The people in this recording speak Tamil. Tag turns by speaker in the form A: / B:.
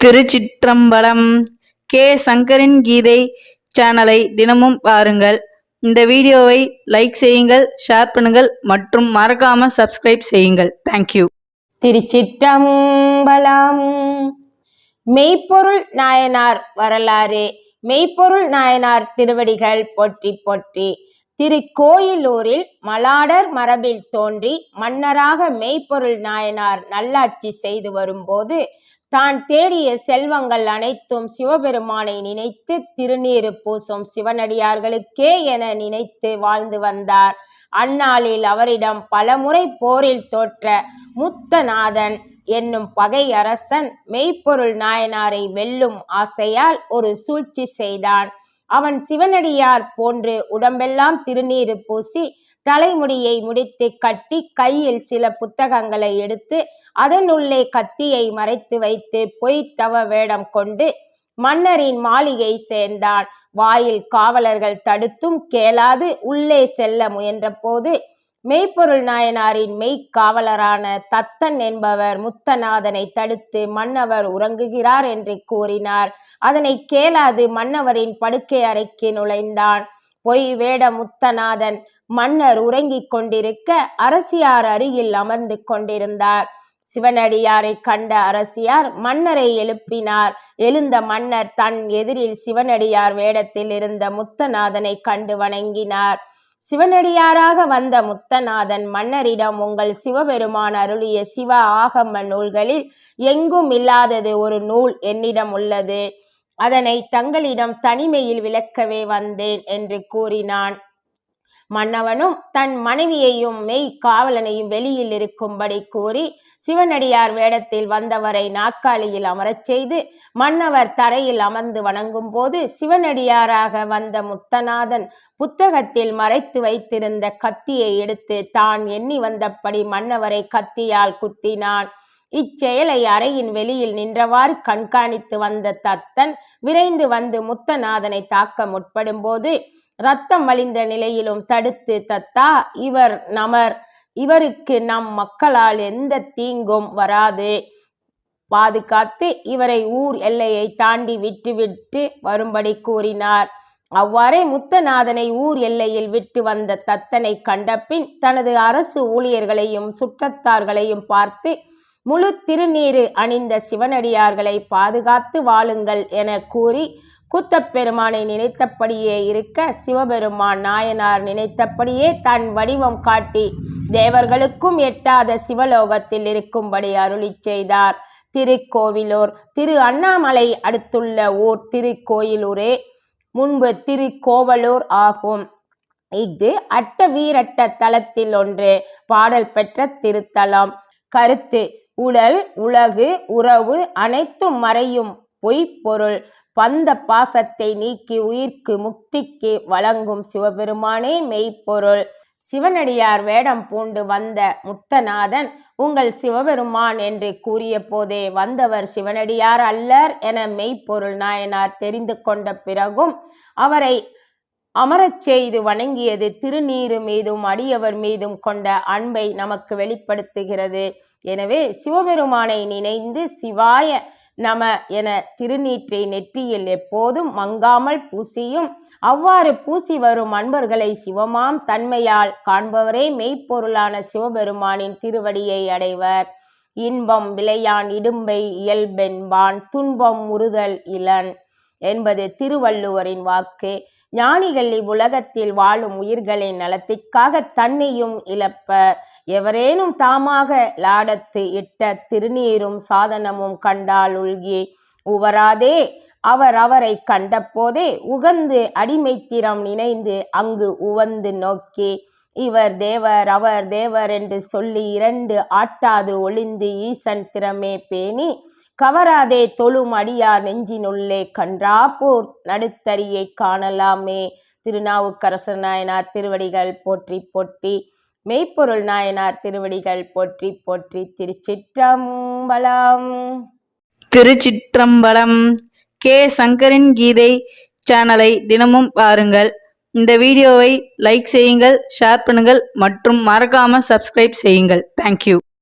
A: திருச்சிற்றம்பலம். கே. சங்கரின் கீதை சேனலை தினமும் பாருங்கள். இந்த வீடியோவை லைக் செய்யுங்கள், ஷேர் பண்ணுங்கள் மற்றும் மறக்காம சப்ஸ்கிரைப் செய்யுங்கள். தேங்க்யூ.
B: திருச்சிற்றம்பலம். மெய்ப்பொருள் நாயனார் வரலாறு. மெய்ப்பொருள் நாயனார் திருவடிகள் போற்றி போற்றி. திருக்கோயிலூரில் மலாடர் மரபில் தோன்றி மன்னராக மெய்ப்பொருள் நாயனார் நல்லாட்சி செய்து வரும்போது தான் தேடிய செல்வங்கள் அனைத்தும் சிவபெருமானை நினைத்து திருநீறு பூசும் சிவனடியார்களுக்கே என நினைத்து வாழ்ந்து வந்தார். அந்நாளில் அவரிடம் பலமுறை போரில் தோற்ற முத்தநாதன் என்னும் பகை அரசன் மெய்ப்பொருள் நாயனாரை வெல்லும் ஆசையால் ஒரு சூழ்ச்சி செய்தான். அவன் சிவனடியார் போன்று உடம்பெல்லாம் திருநீறு பூசி தலைமுடியை முடித்து கட்டி கையில் சில புத்தகங்களை எடுத்து அதனுள்ளே கத்தியை மறைத்து வைத்து பொய்த்தவ வேடம் கொண்டு மன்னரின் மாளிகை சேர்ந்தான். வாயில் காவலர்கள் தடுத்தும் கேளாது உள்ளே செல்ல முயன்ற போது மெய்ப்பொருள் நாயனாரின் மெய்க்காவலரான தத்தன் என்பவர் முத்தநாதனை தடுத்து மன்னவர் உறங்குகிறார் என்று கூறினார். அதனை கேளாது மன்னவரின் படுக்கை அறைக்கு நுழைந்தான். பொய் வேட முத்தநாதன் மன்னர் உறங்கிக் கொண்டிருக்க அரசியார் அருகில் அமர்ந்து கொண்டிருந்தார். சிவனடியாரை கண்ட அரசியார் மன்னரை எழுப்பினார். எழுந்த மன்னர் தன் எதிரில் சிவனடியார் வேடத்தில் இருந்த முத்தநாதனை கண்டு வணங்கினார். சிவனடியாராக வந்த முத்தநாதன் மன்னரிடம், உங்கள் சிவபெருமான் அருளிய சிவ ஆகம நூல்களில் எங்கும் இல்லாதது ஒரு நூல் என்னிடம் உள்ளது. அதனை தங்களிடம் தனிமையில் விளக்கவே வந்தேன் என்று கூறினான். மன்னவனும் தன் மனைவியையும் மெய் காவலனையும் வெளியில் இருக்கும்படி கூறி சிவனடியார் வேடத்தில் வந்தவரை நாற்காலியில் அமரச் செய்து மன்னவர் தரையில் அமர்ந்து வணங்கும் போது சிவனடியாராக வந்த முத்தநாதன் புத்தகத்தில் மறைத்து வைத்திருந்த கத்தியை எடுத்து தான் எண்ணி வந்தபடி மன்னவரை கத்தியால் குத்தினான். இச்செயலை அறையின் வெளியில் நின்றவாறு கண்காணித்து வந்த தத்தன் விரைந்து வந்து முத்தநாதனை தாக்க முற்படும் போது இரத்தம் வழிந்த நிலையிலும் தடுத்து, தத்தா, இவருக்கு நம் மக்களால் எந்த தீங்கும் வராது, பாதுகாத்து இவரை ஊர் எல்லையை தாண்டி விட்டு வரும்படி கூறினார். அவ்வாறே முத்தநாதனை ஊர் எல்லையில் விட்டு வந்த தத்தனை கண்டபின் தனது அரசு ஊழியர்களையும் சுற்றத்தார்களையும் பார்த்து, முழு திருநீறு அணிந்த சிவனடியார்களை பாதுகாத்து வாழுங்கள் என கூறி கூத்தப்பெருமானை நினைத்தபடியே இருக்க சிவபெருமான் நாயனார் நினைத்தபடியே தன் வடிவம் காட்டி தேவர்களுக்கும் எட்டாத சிவலோகத்தில் இருக்கும்படி அருளி செய்தார். திருக்கோவிலூர். திரு அண்ணாமலை அடுத்துள்ள ஊர் திருக்கோயிலூரே முன்பு திருக்கோவலூர் ஆகும். இது அட்ட வீரட்ட தலத்தில் ஒன்று. பாடல் பெற்ற திருத்தலம். கருத்து: உடல், உலகு, உறவு அனைத்தும் மறையும் பொய்ப்பொருள். பந்த பாசத்தை நீக்கி உயிர்க்கு முக்திக்கு வழங்கும் சிவபெருமானே மெய்ப்பொருள். சிவனடியார் வேடம் பூண்டு வந்த முத்தநாதன் உங்கள் சிவபெருமான் என்று கூறிய போதே வந்தவர் சிவனடியார் அல்லர் என மெய்ப்பொருள் நாயனார் தெரிந்து கொண்ட பிறகும் அவரை அமரச் செய்து வணங்கியது திருநீறு மீதும் அடியவர் மீதும் கொண்ட அன்பை நமக்கு வெளிப்படுத்துகிறது. எனவே சிவபெருமானை நினைந்து சிவாய நம என திருநீற்றை நெற்றியில் எப்போதும் மங்காமல் பூசியும் அவ்வாறு பூசி வரும் அன்பர்களை சிவமாம் தன்மையால் காண்பவரே மெய்ப்பொருளான சிவபெருமானின் திருவடியை அடைவர். இன்பம் விளையான் இடும்பை இயல்பென்பான் துன்பம் உறுதல் இலன் என்பது திருவள்ளுவரின் வாக்கு. ஞானிகள் இவ்வுலகத்தில் வாழும் உயிர்களின் நலத்திற்காக தன்னையும் இழப்பர். எவரேனும் தாமாக லாடத்து இட்ட திருநீரும் சாதனமும் கண்டால் உள்கி உவராதே அவர் அவரை கண்ட போதே உகந்து அடிமைத்திறம் நினைந்து அங்கு உவந்து நோக்கி இவர் தேவர் அவர் தேவர் என்று சொல்லி இரண்டு ஆட்டாது ஒளிந்து ஈசன் திறமே பேணி கவராதே தொழும் அடியார் நெஞ்சினுள்ளே கன்றாப்போர் நடுத்தரியை காணலாமே. திருநாவுக்கரசர் நாயனார் திருவடிகள் போற்றி போற்றி. மெய்ப்பொருள் நாயனார் திருவடிகள் போற்றி போற்றி. திருச்சிற்றம்பலம்.
A: திருச்சிற்றம்பலம். கே. சங்கரின் கீதை சேனலை தினமும் பாருங்கள். இந்த வீடியோவை லைக் செய்யுங்கள், ஷேர் பண்ணுங்கள் மற்றும் மறக்காம சப்ஸ்கிரைப் செய்யுங்கள். தேங்க்யூ.